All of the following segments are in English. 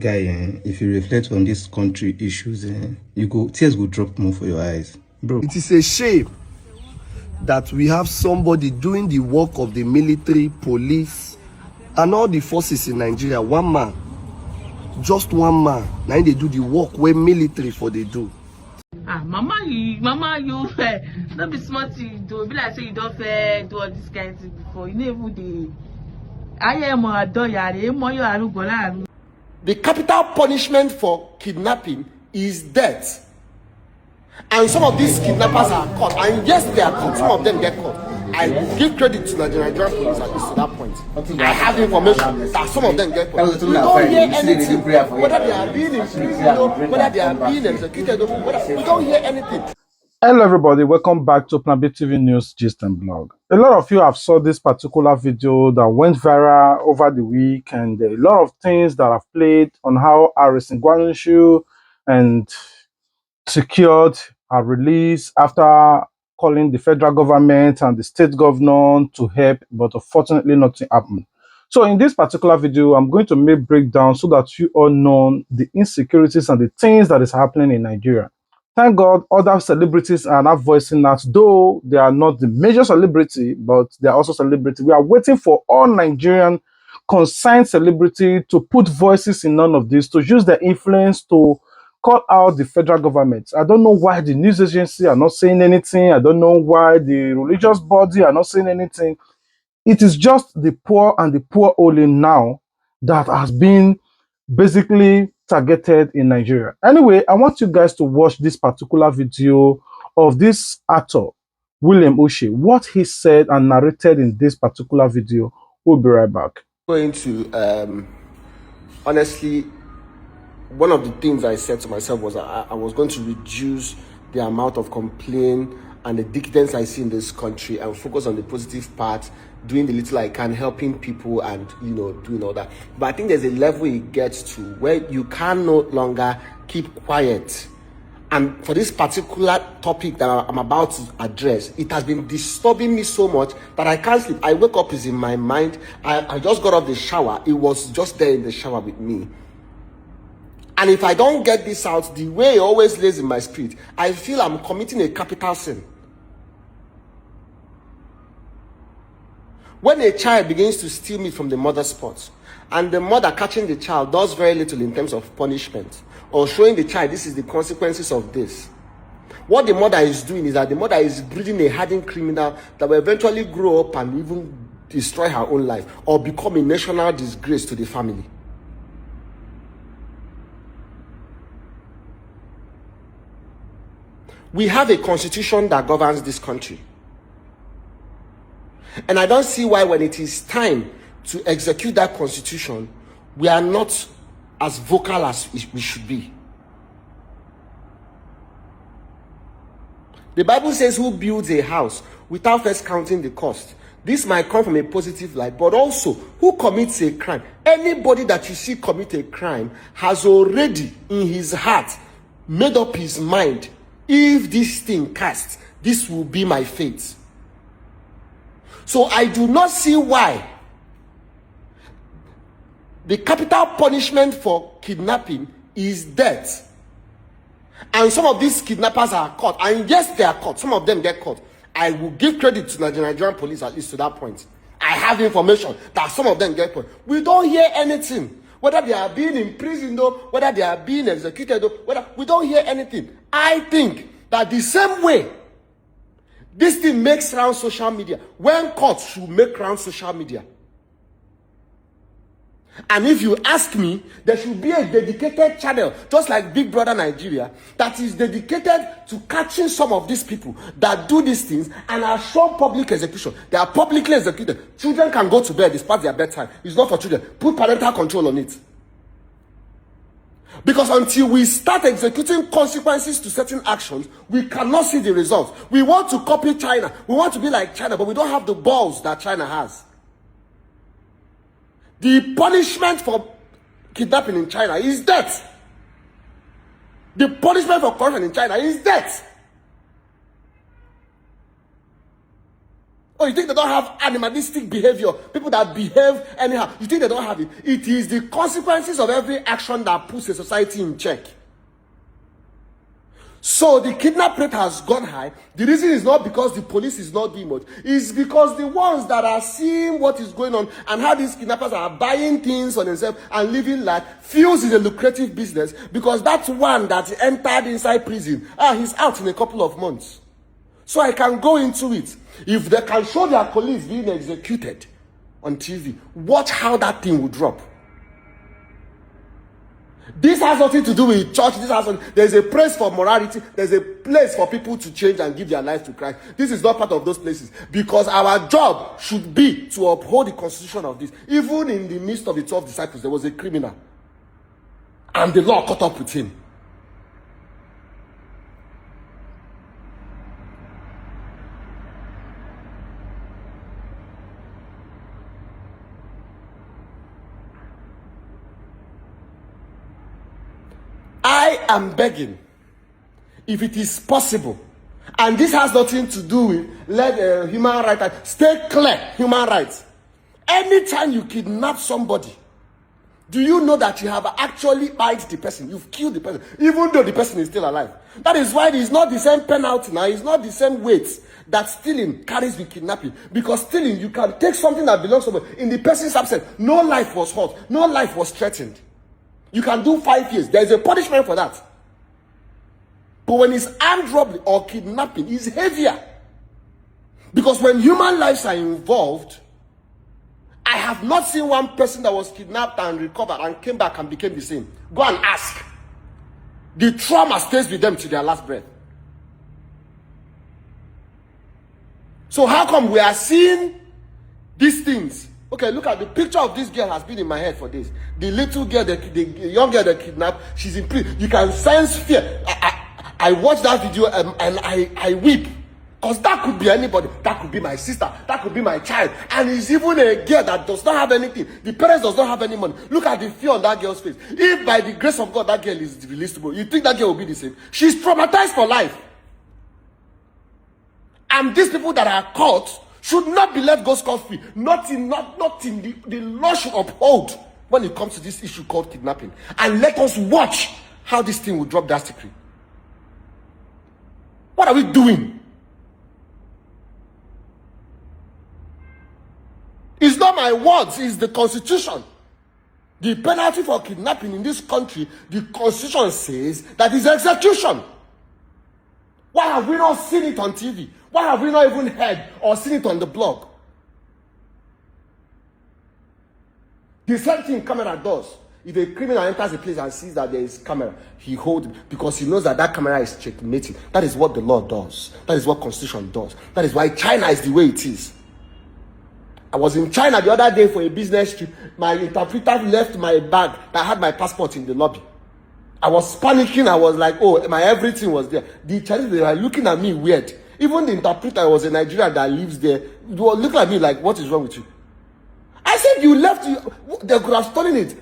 Guy, if you reflect on these country issues, tears will drop more for your eyes, bro. It is a shame that we have somebody doing the work of the military, police, and all the forces in Nigeria. One man, just one man. Now they do the work where military for they do. Mama, you don't be smart. You do be like say you don't do all this kind of thing before. You never the. The capital punishment for kidnapping is death. And some of these kidnappers are caught. And yes, they are caught. Some of them get caught. I give credit to the Nigerian police at least to that point. I have information that some of them get caught. We don't hear anything. Whether they are being imprisoned, whether they are being executed, we don't hear anything. Hello everybody, welcome back to Plan B TV News Gist and Blog. A lot of you have saw this particular video that went viral over the week, and a lot of things that have played on how Harris Ngwanishu and secured are released after calling the federal government and the state governor to help, but unfortunately nothing happened. So in this particular video, I'm going to make breakdown so that you all know the insecurities and the things that is happening in Nigeria. Thank God, other celebrities are now voicing that, though they are not the major celebrity, but they are also celebrity. We are waiting for all Nigerian concerned celebrity to put voices in none of this, to use their influence to call out the federal government. I don't know why the news agency are not saying anything. I don't know why the religious body are not saying anything. It is just the poor and the poor only now that has been basically targeted in Nigeria. Anyway, I want you guys to watch this particular video of this actor, William Uche, what he said and narrated in this particular video. We'll be right back. Going to, honestly, one of the things I said to myself was I was going to reduce the amount of complaint and the decadence I see in this country and focus on the positive part, doing the little I can, helping people and, doing all that. But I think there's a level it gets to where you can no longer keep quiet. And for this particular topic that I'm about to address, it has been disturbing me so much that I can't sleep. I wake up, it's in my mind. I just got off the shower. It was just there in the shower with me. And if I don't get this out, the way it always lays in my spirit, I feel I'm committing a capital sin. When a child begins to steal meat from the mother's pot, and the mother catching the child does very little in terms of punishment, or showing the child this is the consequences of this, what the mother is doing is that the mother is breeding a hardened criminal that will eventually grow up and even destroy her own life, or become a national disgrace to the family. We have a constitution that governs this country. And I don't see why when it is time to execute that constitution, we are not as vocal as we should be. The Bible says, who builds a house without first counting the cost? This might come from a positive light, but also who commits a crime? Anybody that you see commit a crime has already in his heart made up his mind, if this thing casts, this will be my fate. So I do not see why the capital punishment for kidnapping is death. And some of these kidnappers are caught. And yes, they are caught. Some of them get caught. I will give credit to the Nigerian police at least to that point. I have information that some of them get caught. We don't hear anything. Whether they are being imprisoned or whether they are being executed, we don't hear anything. I think that the same way this thing makes round social media, when caught should make round social media. And if you ask me, there should be a dedicated channel, just like Big Brother Nigeria, that is dedicated to catching some of these people that do these things and are shown public execution. They are publicly executed. Children can go to bed, it's past their bedtime. It's not for children. Put parental control on it. Because until we start executing consequences to certain actions, we cannot see the results. We want to copy China. We want to be like China, but we don't have the balls that China has. The punishment for kidnapping in China is death. The punishment for corruption in China is death. Or you think they don't have animalistic behavior? People that behave anyhow. You think they don't have it? It is the consequences of every action that puts a society in check. So the kidnap rate has gone high. The reason is not because the police is not doing much. It's because the ones that are seeing what is going on and how these kidnappers are buying things for themselves and living life feels it's a lucrative business, because that one that entered inside prison, he's out in a couple of months. So I can go into it. If they can show their colleagues being executed on TV, watch how that thing will drop. This has nothing to do with church. There's a place for morality. There's a place for people to change and give their life to Christ. This is not part of those places, because our job should be to uphold the constitution of this. Even in the midst of the 12 disciples, there was a criminal, and the law caught up with him. I am begging, if it is possible, and this has nothing to do with human rights, stay clear, human rights. Anytime you kidnap somebody, do you know that you have actually bite the person? You've killed the person, even though the person is still alive. That is why it's not the same penalty now. It's not the same weight that stealing carries with kidnapping. Because stealing, you can take something that belongs to somebody. In the person's absence, no life was hurt, no life was threatened. You can do 5 years. There is a punishment for that. But when it's armed robbery or kidnapping, it's heavier. Because when human lives are involved, I have not seen one person that was kidnapped and recovered and came back and became the same. Go and ask. The trauma stays with them to their last breath. So how come we are seeing these things? Okay, look at the picture of this girl has been in my head for days. The little girl, the young girl they kidnapped, she's in prison. You can sense fear. I watched that video and I weep. Because that could be anybody. That could be my sister. That could be my child. And it's even a girl that does not have anything. The parents does not have any money. Look at the fear on that girl's face. If by the grace of God that girl is releasable, you think that girl will be the same? She's traumatized for life. And these people that are caught should not be let go scot-free. Not in the law should uphold when it comes to this issue called kidnapping. And let us watch how this thing will drop drastically. What are we doing? It's not my words, it's the Constitution. The penalty for kidnapping in this country, the Constitution says that is execution. Why have we not seen it on TV? Why have we not even heard or seen it on the blog? The same thing camera does. If a criminal enters a place and sees that there is camera, he holds it because he knows that that camera is checkmating. That is what the law does. That is what Constitution does. That is why China is the way it is. I was in China the other day for a business trip. My interpreter left my bag that had my passport in the lobby. I was panicking. I was like, oh, my everything was there. The Chinese, they were looking at me weird. Even the interpreter was a Nigerian that lives there. They were looking at me like, what is wrong with you? I said, you left. They could have stolen it.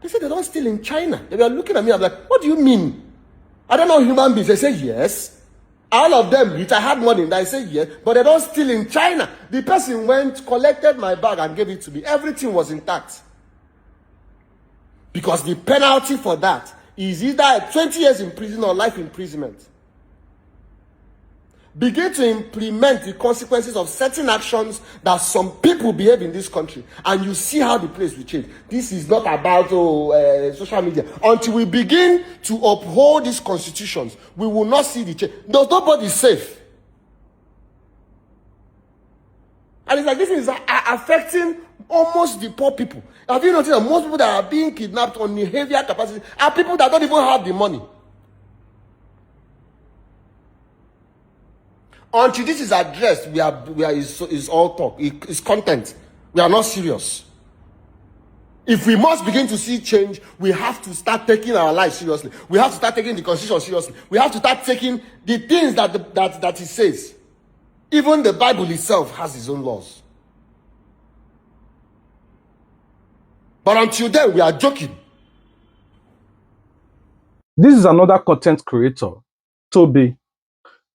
They said they don't steal in China. They were looking at me. I'm like, what do you mean? I don't know human beings. They said yes. All of them, which I had money, and I said yes, but they don't steal in China. The person went, collected my bag and gave it to me. Everything was intact. Because the penalty for that is either 20 years in prison or life imprisonment. Begin to implement the consequences of certain actions that some people behave in this country, and you see how the place will change. This is not about social media. Until we begin to uphold these constitutions, we will not see the change. There's nobody safe. And it's like this is affecting almost the poor people. Have you noticed that most people that are being kidnapped on the heavier capacity are people that don't even have the money? Until this is addressed, is all talk. It's content. We are not serious. If we must begin to see change, we have to start taking our lives seriously. We have to start taking the Constitution seriously. We have to start taking the things that it says. Even the Bible itself has its own laws. But until then, we are joking. This is another content creator, Toby.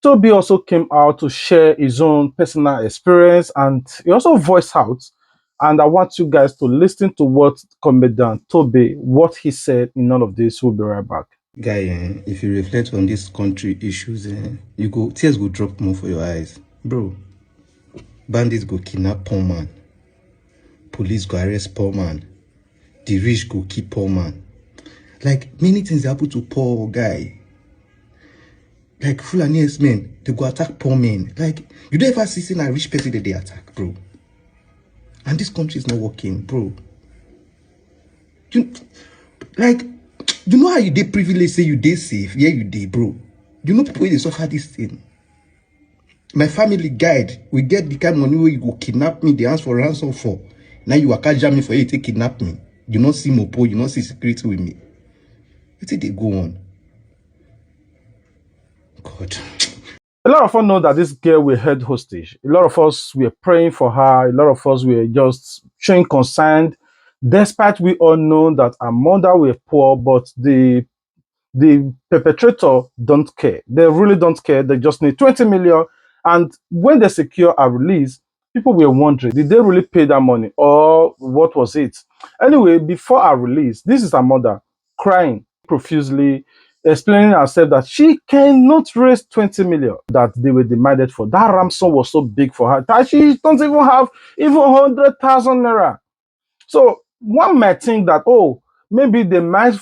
Toby also came out to share his own personal experience and he also voiced out. And I want you guys to listen to what comedian Toby, what he said in all of this. We'll be right back. Guy, if you reflect on this country issues, tears go drop more for your eyes. Bro, bandits go kidnap poor man. Police go arrest poor man. The rich go keep poor man. Like, many things happen to poor guy. Like, fulani herdsmen, they go attack poor men. Like, you don't ever see a rich person that they attack, bro. And this country is not working, bro. You know how you dey privilege, say you dey safe? Yeah, you dey, bro. You know people, they suffer this thing. My family guide, we get the kind of money where you go kidnap me, they ask for ransom for. Now you are catch me for you to kidnap me. You not see Mopo, you not see security with me. What did they go on? God. A lot of us know that this girl we held hostage. A lot of us were praying for her. A lot of us were just showing concern. Despite we all know that our mother were poor, but the perpetrator don't care. They really don't care. They just need 20 million. And when they secure a release, people were wondering, did they really pay that money or what was it? Anyway, before our release, this is her mother crying profusely, explaining herself that she cannot raise 20 million that they were demanded for. That ransom was so big for her that she don't even have even 100,000 naira. So one might think that, oh, maybe they might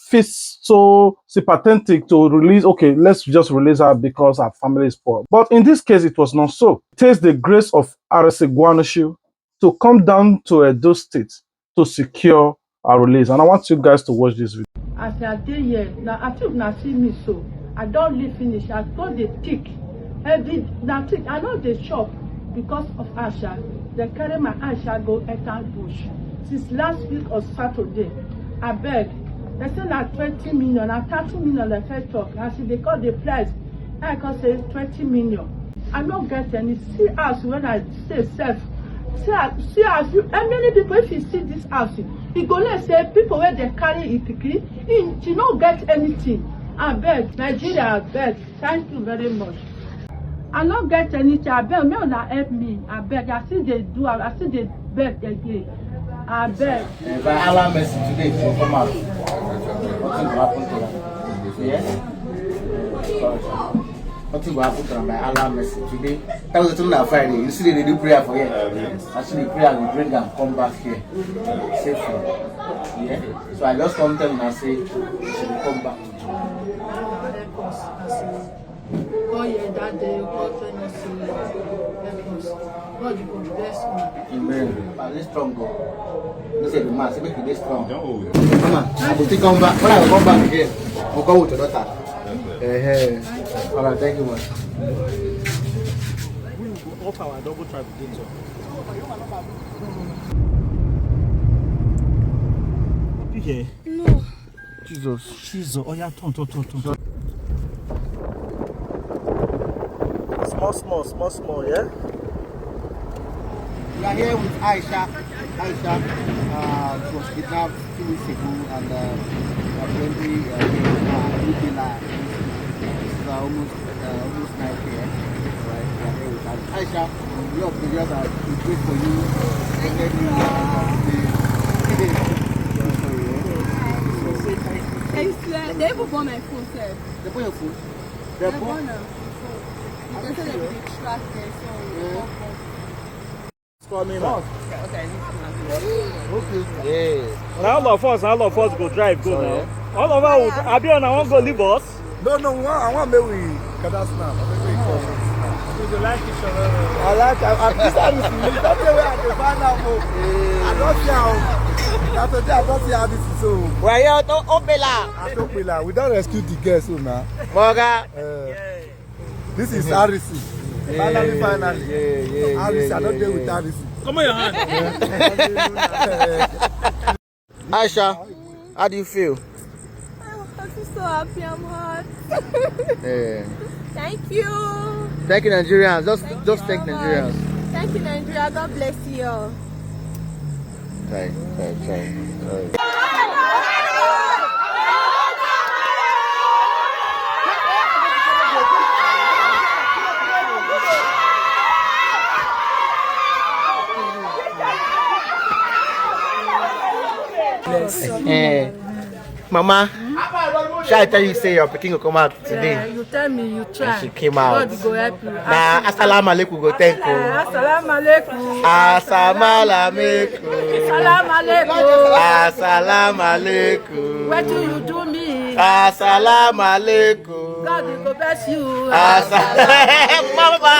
feel so sympathetic to release, okay, let's just release her because her family is poor. But in this case, it was not so. It takes the grace of Aresegwanoshu to come down to Edo State to secure our release. And I want you guys to watch this video. As I dey here, now I think now see me so. I don't live finish. I got the tick. Every now tick. I know the shop because of Asha. They carry my Asha go enter bush. Since last week or Saturday, I beg. They say that 20 million, and 30 million they first talk. I see they call the price. I can say 20 million. I don't get any. See us when I say self. See as you, and many people, if you see this house, you go let's say people where they carry it, you don't get anything. I beg, Nigeria, I beg. Thank you very much. I don't get anything. I beg, may not help me. I beg. I see they do. I see they beg again. I beg. By Allah mercy today to come out. Nothing will happen to them. Yes? Nothing will happen to them by Allah mercy today. That was the time Friday. You see they do prayer for you. Actually prayer will bring them come back here. Safely. Yeah? So I just come tell them and say you should come back. Oh yeah, that day God you go bless me. Amen. But let's strong go. Let's say the man say make you strong. Mama, I will come back. When I come back again, we'll come with your daughter. Alright, thank you much. We will offer our double trap again, sir. You here? No. Jesus. Oh yeah, turn. Small, yeah? We are here with Aisha. She was kidnapped 2 weeks ago and apparently this is almost 9 p.m. Right? We are here with Aisha. A lot of videos are great for you. And then they even bought my phone, sir. They bought your phone? They bought them. They said they would extract them, so coming out. okay. Yeah. Now all of us go drive, go now. Yeah. All of us, Abiona, I want to go leave us. No, I want maybe we can ask now. You like each other. I like this time is me. That's the way I can find out. I don't see how. That's the day I don't see how this is so. We're here to Opela. At Opela. We don't rescue the girls so now. Moga. This is RC. Finally. RC, I don't deal with RC. Come on your hand. Aisha, how do you feel? I feel so happy, I'm hot. Thank you. Thank you, Nigerians. Just thank Nigerians. Thank you, Nigeria. God bless you all. Thank. Mama, shall I tell you, say your picking will come out today? Yeah, you tell me, you try. And she came out. God go help you. Nah, assalamu alaikum, go thank you. Assalamu alaikum. Assalamu alaikum. Assalamu alaikum. Assalamu alaikum. What do you do me? Assalamu alaikum. God will bless you. Assalamu Mama.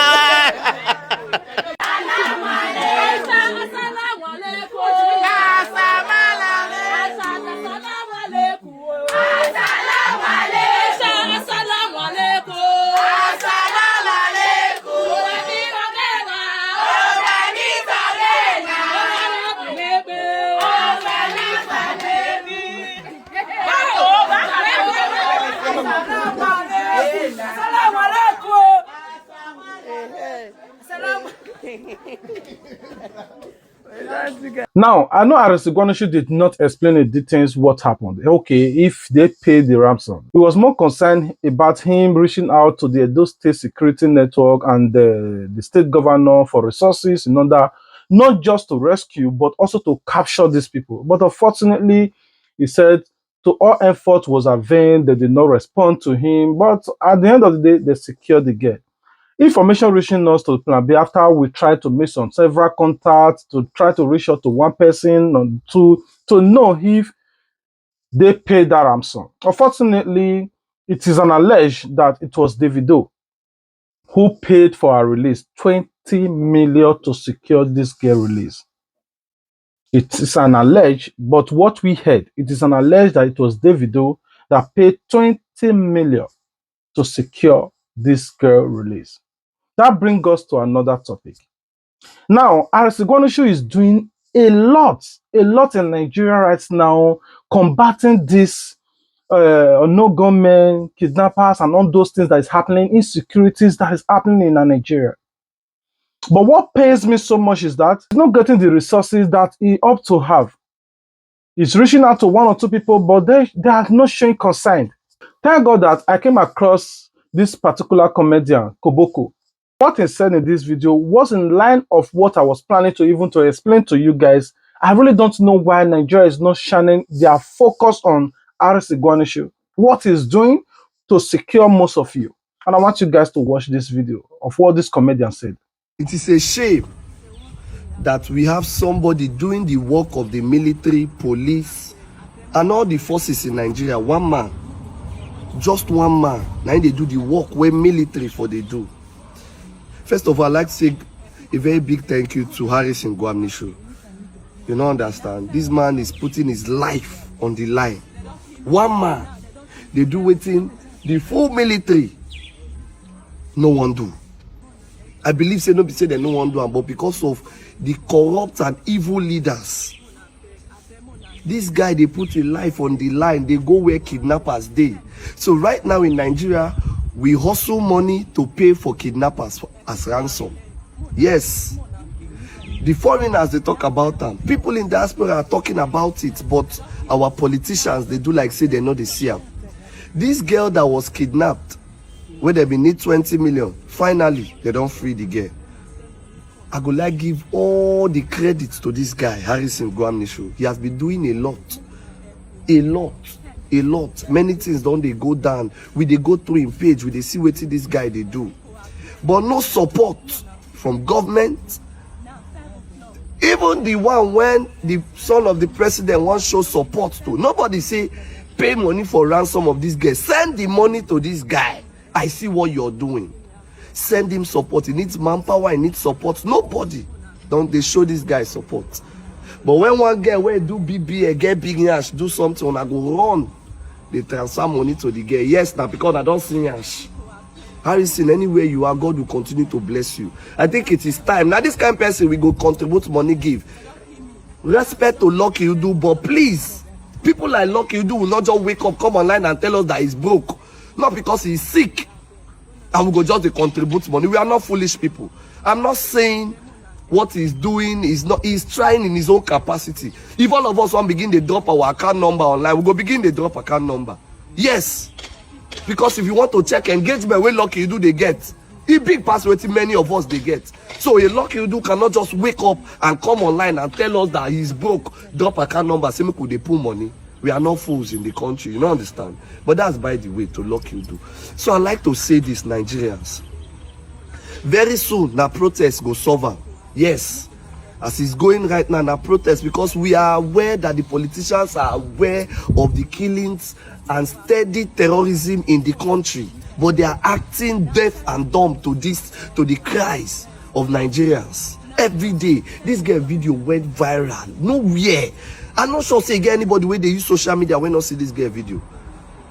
Now, I know Aristogonishi did not explain in details what happened. Okay, if they paid the ransom. He was more concerned about him reaching out to the Edo State Security Network and the state governor for resources in order not just to rescue, but also to capture these people. But unfortunately, he said to all effort was a vain. They did not respond to him. But at the end of the day, they secured the girl. Information reaching us to Plan B after we tried to make some several contacts to try to reach out to one person or two to know if they paid that ransom. Unfortunately, it is an alleged that it was Davido who paid for her release, 20 million to secure this girl release. It is an alleged, but what we heard, it is an alleged that it was Davido that paid 20 million to secure this girl release. That brings us to another topic. Now, Aristogonishi is doing a lot in Nigeria right now, combating this no government, kidnappers, and all those things that is happening, insecurities that is happening in Nigeria. But what pains me so much is that he's not getting the resources that he ought to have. He's reaching out to one or two people, but they are not showing concern. Thank God that I came across this particular comedian, Koboko. What he said in this video was in line of what I was planning to even to explain to you guys. I really don't know why Nigeria is not shining their focus on Aristogonishi, what he's doing to secure most of you. And I want you guys to watch this video of what this comedian said. It is a shame that we have somebody doing the work of the military, police, and all the forces in Nigeria. One man, just one man. Now they do the work where military for they do. First of all, I'd like to say a very big thank you to Harris in Guamnisho. You don't understand. This man is putting his life on the line. One man, they do waiting the full military. No one do. I believe say no be say they no one do, but because of the corrupt and evil leaders, this guy they put his life on the line. They go where kidnappers dey. So right now in Nigeria, we hustle money to pay for kidnappers as ransom. Yes, the foreigners they talk about them. People in diaspora are talking about it, but our politicians they do like say they know they see them. This girl that was kidnapped, where they be need 20 million, finally they don't free the girl. I go like give all the credits to this guy, Harrison Guamnisho. He has been doing a lot. Many things don't they go down. We they go through in page, we they see what this guy they do. But no support from government. Even the one when the son of the president wants show support to. Nobody say pay money for ransom of this guy. Send the money to this guy. I see what you're doing. Send him support. He needs manpower, he needs support. Nobody. Don't they show this guy support. But when one girl where do BB, get big yash, do something, and I go run, they transfer money to the girl. Yes, now because I don't see yash. Harrison, anywhere you are, God will continue to bless you. I think it is time. Now this kind of person we go contribute money, give. Respect to Lucky you do, but please, people like Lucky you do will not just wake up, come online and tell us that he's broke. Not because he's sick. And we go just contribute money. We are not foolish people. I'm not saying what he's doing is not, he's trying in his own capacity. If all of us want begin to drop our account number online, we go begin to drop account number. Yes. Because if you want to check engagement where Lucky you do they get, a big pass what many of us they get. So a Lucky you do cannot just wake up and come online and tell us that he's broke, drop account number, say me could they pull money. We are not fools in the country, you don't understand. But that's by the way to lock you do. So I like to say this, Nigerians. Very soon, na protest go solve am. Yes. As it's going right now, na protest, because we are aware that the politicians are aware of the killings and steady terrorism in the country. But they are acting deaf and dumb to the cries of Nigerians. Every day, this girl video went viral. Nowhere. I'm not sure say get anybody where they use social media when not see this girl video.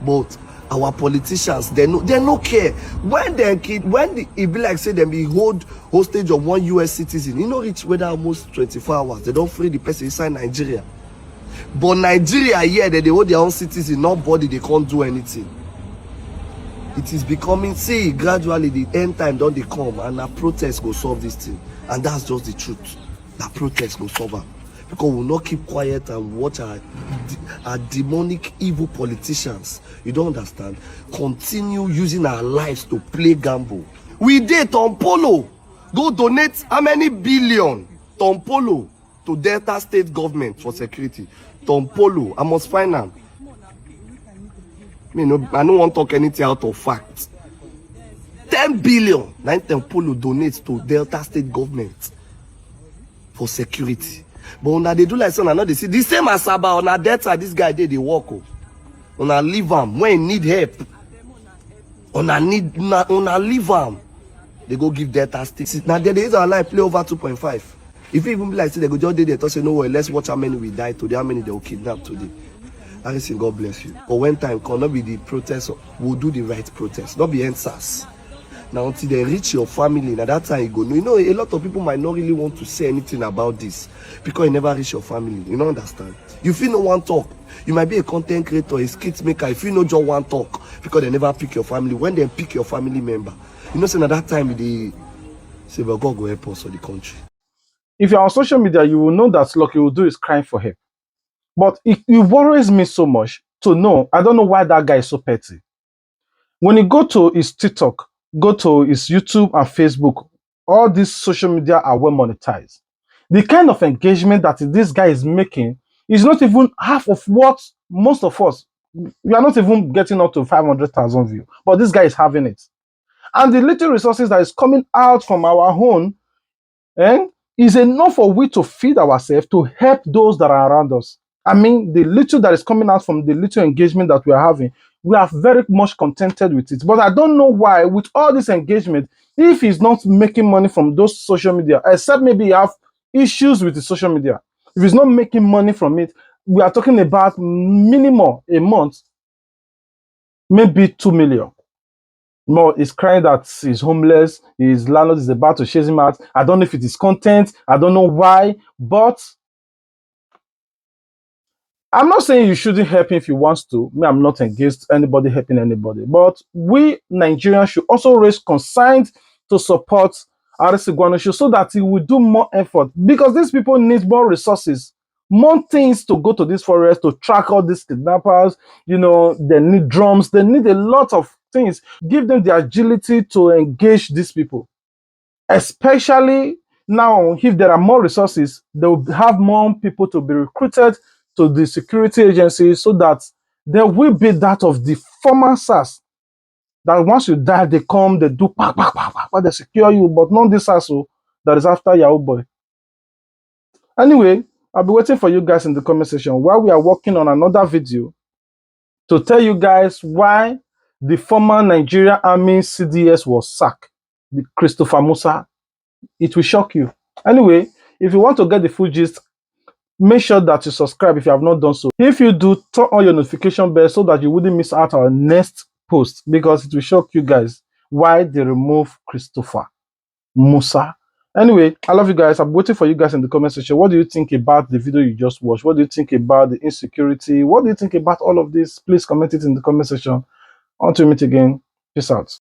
But our politicians, they no care. When it be like say them be hold hostage of one US citizen, you know reach whether almost 24 hours. They don't free the person inside Nigeria. But Nigeria here, they hold their own citizen, nobody, they can't do anything. It is becoming, see, gradually the end time don't they come and a protest go solve this thing. And that's just the truth. That protest go solve it. Because we will not keep quiet and watch our demonic, evil politicians, you don't understand, continue using our lives to play gamble. We did Tom Polo go donate how many billion Tom Polo to Delta State government for security. Tom Polo, I must find out. I don't want to talk anything out of fact. 10 billion. Now Tom Polo donates to Delta State government for security. But when they do like so, now they see the same as Asaba on a Delta, this guy did the work. On a leave him when he need help. On a leave him. They go give Delta State. Now there is our life play over 2.5. If even be like say they go just they say no way, let's watch how many we die today, how many they will kidnap today. I say God bless you. But when time come, not be the protest, we'll do the right protest, not be answers. Now until they reach your family, now that time you go. You know, a lot of people might not really want to say anything about this because you never reach your family. You don't understand. You feel no one talk. You might be a content creator, a skit maker. If you know just one talk because they never pick your family. When they pick your family member, you know, so at that time they say, well, God go help us for the country. If you're on social media, you will know that Lucky will do is crying for help. But it worries me so much to know, I don't know why that guy is so petty. When you go to his TikTok, go to his YouTube and Facebook, all these social media are well monetized. The kind of engagement that this guy is making is not even half of what most of us, we are not even getting up to 500,000 views, but this guy is having it. And the little resources that is coming out from our own is enough for we to feed ourselves, to help those that are around us. I mean, the little that is coming out from the little engagement that we are having, we are very much contented with it. But I don't know why, with all this engagement, if he's not making money from those social media, except maybe you have issues with the social media, if he's not making money from it, we are talking about minimum a month, maybe 2 million. No, he's crying that he's homeless, his landlord is about to chase him out. I don't know if it is content, I don't know why, but I'm not saying you shouldn't help him if he wants to. Me, I'm not against anybody helping anybody. But we Nigerians should also raise concerns to support RC Guanosho so that he will do more effort. Because these people need more resources, more things to go to this forest to track all these kidnappers. You know, they need drums. They need a lot of things. Give them the agility to engage these people. Especially now, if there are more resources, they will have more people to be recruited to the security agencies so that there will be that of the former SARS. That once you die, they come, they do, they secure you, but not this SARS that is after Yahoo Boy. Anyway, I'll be waiting for you guys in the comment section while we are working on another video to tell you guys why the former Nigerian Army CDS was sacked, the Christopher Musa. It will shock you. Anyway, if you want to get the full gist, make sure that you subscribe if you have not done so. If you do, turn on your notification bell so that you wouldn't miss out our next post, because it will shock you guys why they remove Christopher Musa. Anyway, I love you guys. I'm waiting for you guys in the comment section. What do you think about the video you just watched? What do you think about the insecurity? What do you think about all of this? Please comment it in the comment section. Until we meet again, peace out.